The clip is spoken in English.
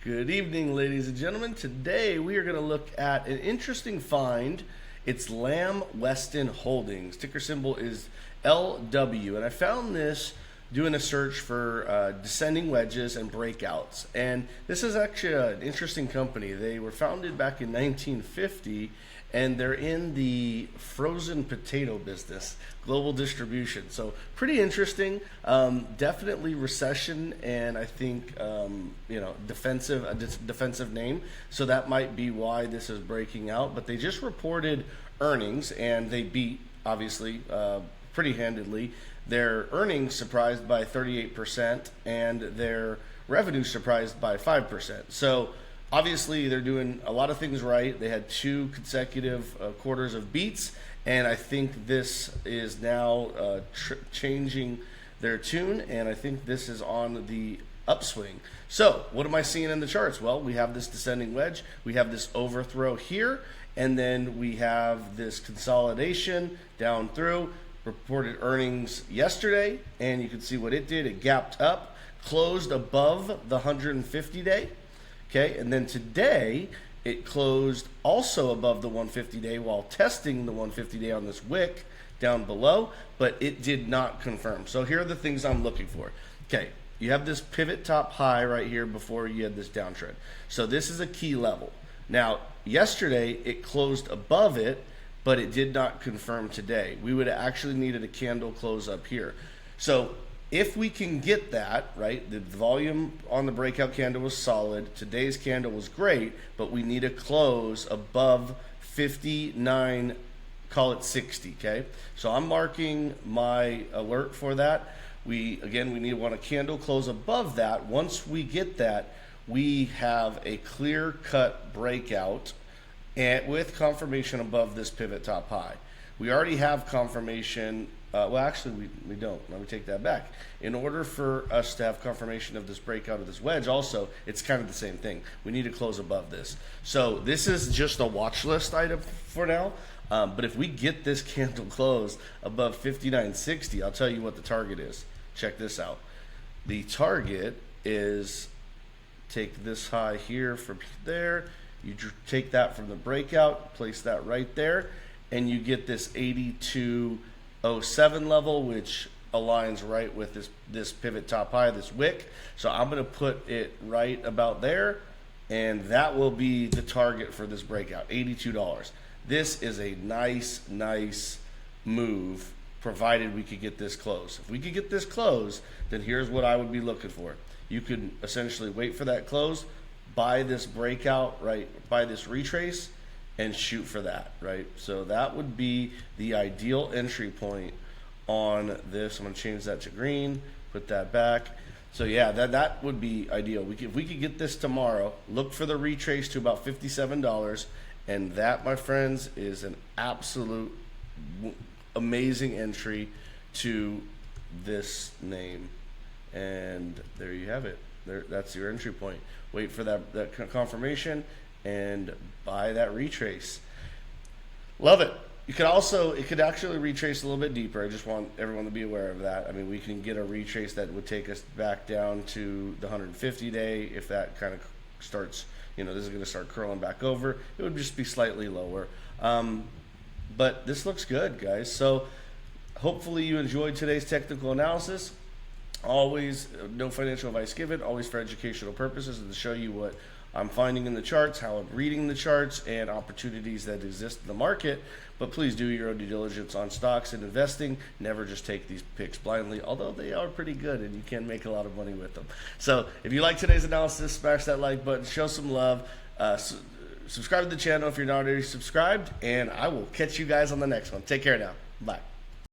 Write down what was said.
Good evening, ladies and gentlemen. Today we are going to look at an interesting find. It's Lamb Weston Holdings. Ticker symbol is LW. And I found this doing a search for descending wedges and breakouts. And this is actually an interesting company. They were founded back in 1950, and they're in the frozen potato business, global distribution. So pretty interesting. Definitely recession, and I think defensive name. So that might be why this is breaking out. But they just reported earnings, and they beat obviously pretty handedly. Their earnings surprised by 38%, and their revenue surprised by 5%. So obviously, they're doing a lot of things right. They had two consecutive quarters of beats, and I think this is now changing their tune, and I think this is on the upswing. So what am I seeing in the charts? Well, we have this descending wedge. We have this overthrow here, and then we have this consolidation down through. Reported earnings yesterday, and you can see what it did. It gapped up, closed above the 150-day. Okay, and then today it closed also above the 150-day while testing the 150-day on this wick down below, but it did not confirm. So here are the things I'm looking for. Okay, you have this pivot top high right here before you had this downtrend. So this is a key level. Now, yesterday it closed above it, but it did not confirm today. We would have actually needed a candle close up here. So if we can get that, right, the volume on the breakout candle was solid. Today's candle was great, but we need a close above 59, call it 60, okay? So I'm marking my alert for that. We want a candle close above that. Once we get that, we have a clear-cut breakout and with confirmation above this pivot top high. We already have confirmation. Well, actually, we don't. Let me take that back. In order for us to have confirmation of this breakout of this wedge, also, it's kind of the same thing. We need to close above this. So this is just a watch list item for now. But if we get this candle closed above 59.60, I'll tell you what the target is. Check this out. The target is take this high here from there. You take that from the breakout, place that right there, and you get this 82.07 level, which aligns right with this pivot top high, this wick. So I'm going to put it right about there, and that will be the target for this breakout, $82. This is a nice move, provided we could get this close. If we could get this close, then here's what I would be looking for. You could essentially wait for that close, buy this breakout, right, buy this retrace, and shoot for that, right? So that would be the ideal entry point on this. I'm going to change that to green, put that back. So yeah, that would be ideal. If we could get this tomorrow, look for the retrace to about $57, and that, my friends, is an absolute amazing entry to this name. And there you have it. That's your entry point. Wait for that confirmation and buy that retrace. Love it. It could actually retrace a little bit deeper. I just want everyone to be aware of that. I mean, we can get a retrace that would take us back down to the 150-day. If that kind of starts, this is going to start curling back over. It would just be slightly lower. But this looks good, guys. So hopefully you enjoyed today's technical analysis. Always, no financial advice given, always for educational purposes and to show you what I'm finding in the charts, how I'm reading the charts, and opportunities that exist in the market. But please do your own due diligence on stocks and investing. Never just take these picks blindly, although they are pretty good and you can make a lot of money with them. So if you like today's analysis, smash that like button, show some love, subscribe to the channel if you're not already subscribed, and I will catch you guys on the next one. Take care now. Bye.